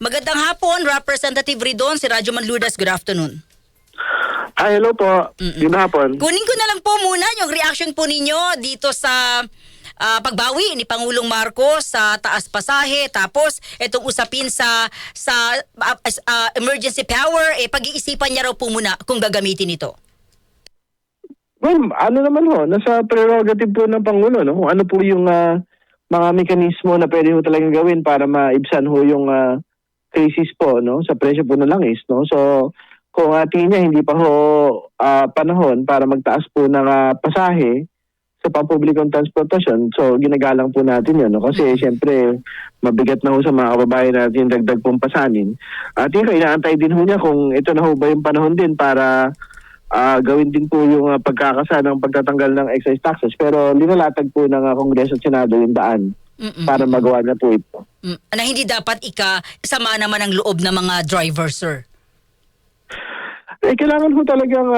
Magandang hapon, Representative Ridon, si Radyo Man Lourdes. Good afternoon. Hello po. Good hapon. Kunin ko na lang po muna yung reaction po ninyo dito sa pagbawi ni Pangulong Marcos sa taas pasahe, tapos itong usapin sa emergency power, pag-iisipan niya raw po muna kung gagamitin ito. Well, ano naman ho, nasa prerogative po ng Pangulo, no? Kung ano po yung mga mekanismo na pwede ho talagang gawin para maibsan ho yung crisis po, no? Sa presyo po ng langis, no? So, kung tingin niya hindi pa ho panahon para magtaas po ng pasahe sa pampublikong transportasyon, so ginagalang po natin yun, no? Kasi siyempre, mabigat na ho sa mga kababayan natin dagdag pong pasanin. At inaantay din ho niya kung ito na ho ba yung panahon din para gawin din po yung pagkakasa ng pagtatanggal ng excise taxes, pero linalatag po ng Kongreso at Senado yung daan para magawa na po ito. Na hindi dapat sama naman ang loob ng mga driver, sir. Kailangan po talagang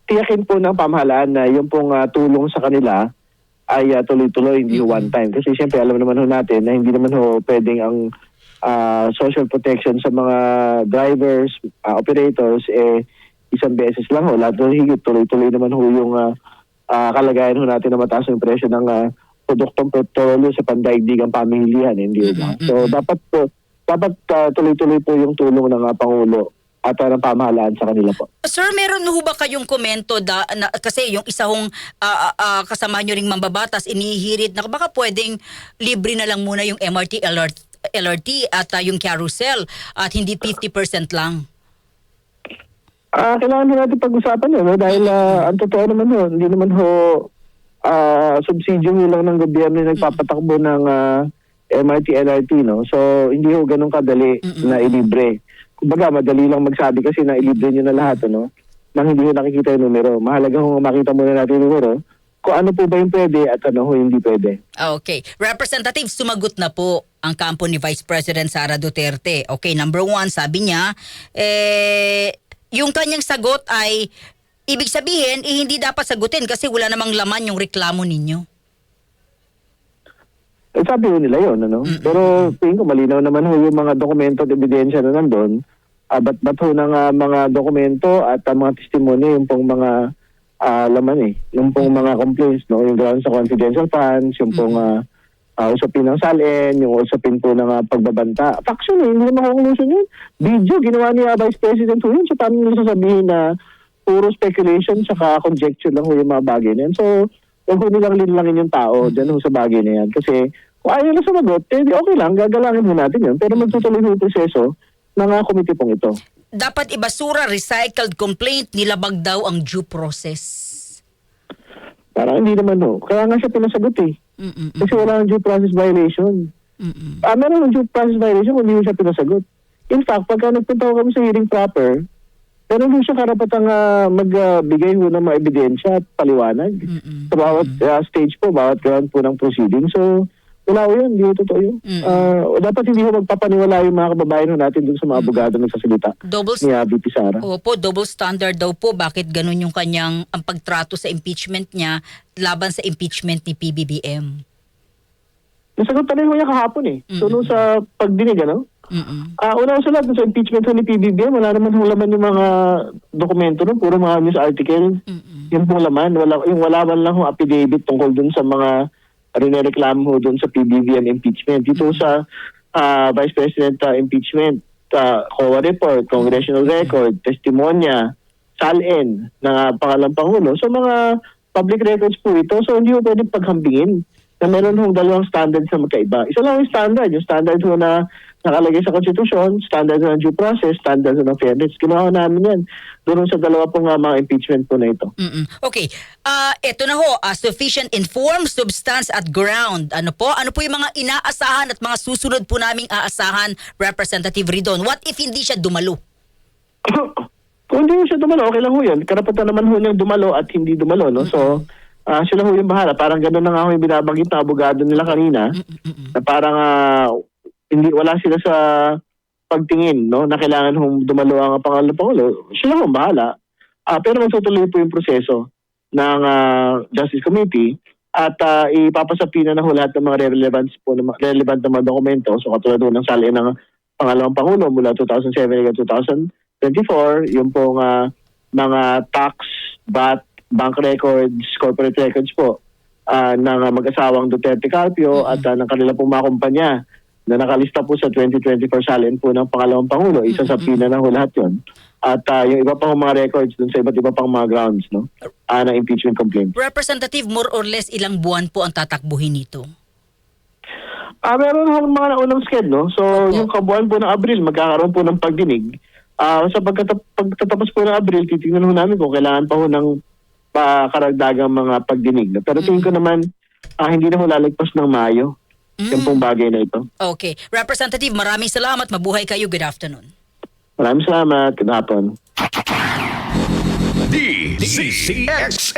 tiyakin po ng pamahalaan na yung pong tulong sa kanila ay tuloy-tuloy, hindi one time. Kasi siyempre alam naman ho natin na hindi naman ho pwedeng ang social protection sa mga drivers, operators, isang beses lang ho. Lahat ng higit, tuloy-tuloy naman ho yung kalagayan ho natin na mataas yung presyo ng produktong petrolyo sa pandaigdigang pamilihan. Hindi ba? So dapat tuloy-tuloy po yung tulong ng Pangulo at ng pamahalaan sa kanila po. Sir, meron ho ba kayong komento kasi yung isa hong kasama nyo ring mambabatas, inihirit na baka pwedeng libre na lang muna yung MRT, LRT at yung carousel at hindi 50% lang? Kailangan din natin pag-usapan yun, no? Dahil ang totoo naman ho, hindi naman ho subsidio lang ng gobyerno yung nagpapatakbo ng MRT, LRT, no? So, hindi ho ganun kadali na ilibre. Kumbaga, madali lang magsabi kasi na ilibre nyo na lahat, no? Nang hindi ho nakikita yung numero. Mahalaga ho makita muna natin yung numero kung ano po ba yung pwede at ano ho hindi pwede. Okay. Representative, sumagot na po ang kampo ni Vice President Sara Duterte. Okay, number one, sabi niya, yung kanyang sagot ay ibig sabihin, hindi dapat sagutin kasi wala namang laman yung reklamo ninyo. Sabi ho nila yun, ano? Pero tingin ko malinaw naman ho yung mga dokumento at ebidensya na nandun. Ba't ho ng mga dokumento at mga testimony yung pong mga laman yung pong mga complaints, no? Yung grounds sa confidential funds, yung pong usapin ng SALN, yung usapin po ng pagbabanta. Faction hindi naman conclusion yun. Video, ginawa niya Vice President ho yun. So paano nila sasabihin na puro speculation saka conjecture lang ho yung mga bagay na yan. So, huwag ho nilang linlangin yung tao dyan ho sa bagay na yan. Kasi kung ayaw na sumagot, okay lang, gagalangin mo natin yun. Pero magtutuloy ho yung proseso ng komite pong ito. Dapat ibasura, recycled complaint, nilabag daw ang due process. Parang hindi naman ho. Kaya nga siya pinasagot Kasi wala ng due process violation. Meron ng due process violation kung hindi siya pinasagot. In fact, pagka nagpunta ko kami sa hearing proper, meron din siya karapatang magbigay ho ng mga ebidensya at paliwanag sa bawat stage po, bawat ground po ng proceeding. So, wala ho yun, hindi ho totoo yun. Dapat hindi ho magpapaniwala yung mga kababayan ho natin dun sa mga abogado nagsasalita ni VP Sara. Opo, double standard daw po. Bakit ganun yung kanyang ang pagtrato sa impeachment niya laban sa impeachment ni PBBM? Nasagot na rin ho niya kahapon So, nung sa pagdinig, ano? Una ko sa lahat, sa impeachment ho ni PBBM, wala naman ho laman yung mga dokumento nun, puro mga news article. Yung pong laman, wala man lang ho affidavit tungkol dun sa mga rinereklamo ho dun sa PBBM impeachment. Dito sa Vice President impeachment, COA report, congressional record, testimonya, SALN ng pangalang Pangulo. So mga public records po ito. So hindi ho pwedeng paghambingin na meron hong dalawang standards na magkaiba. Isa lang yung standard ho na nakalagay sa konstitusyon, standard ng due process, standard ng fairness. Ginawa namin yan doon sa dalawa pong mga impeachment po na ito. Okay. Ito na ho, sufficient informed substance at ground. Ano po yung mga inaasahan at mga susunod po naming aasahan, Representative Ridon? What if hindi siya dumalo? Kung hindi siya dumalo, okay lang ho yan. Karapatan naman ho niyang dumalo at hindi dumalo. No? So, sila ho yung bahala. Parang gano'n na nga ho yung binabanggit na abogado nila kanina na parang wala sila sa pagtingin, no, na kailangan hong dumalo ang pangalan ng Pangulo. Sila hong bahala. Pero magtutuloy po yung proseso ng Justice Committee at ipapasapina na ho lahat ng mga relevant na mga dokumento. So katulad ng SALN ng pangalawang Pangulo mula 2007 hanggang 2024, yung pong mga tax, VAT, bank records, corporate records po ng mag-asawang Duterte Carpio at ng kanila pong mga kumpanya na nakalista po sa 2024 salin po ng pangalawang Pangulo. Isa sa pinanaho lahat yun. At yung iba pang mga records dun sa iba't iba pang mga grounds ng impeachment complaint. Representative, more or less ilang buwan po ang tatakbuhin nito? Meron akong mga naunang sked, no? So, Opo. yung kabuuan po ng Abril, magkakaroon po ng pagdinig. Sa pagtatapos po ng Abril, titingnan ho namin kung kailangan pa ho ng karagdagang mga pagdinig. No? Pero tingin ko naman, hindi na ho lalagpas ng Mayo. Yung pong bagay na ito. Okay. Representative, maraming salamat. Mabuhay kayo. Good afternoon. Maraming salamat. Good hapon. DCCX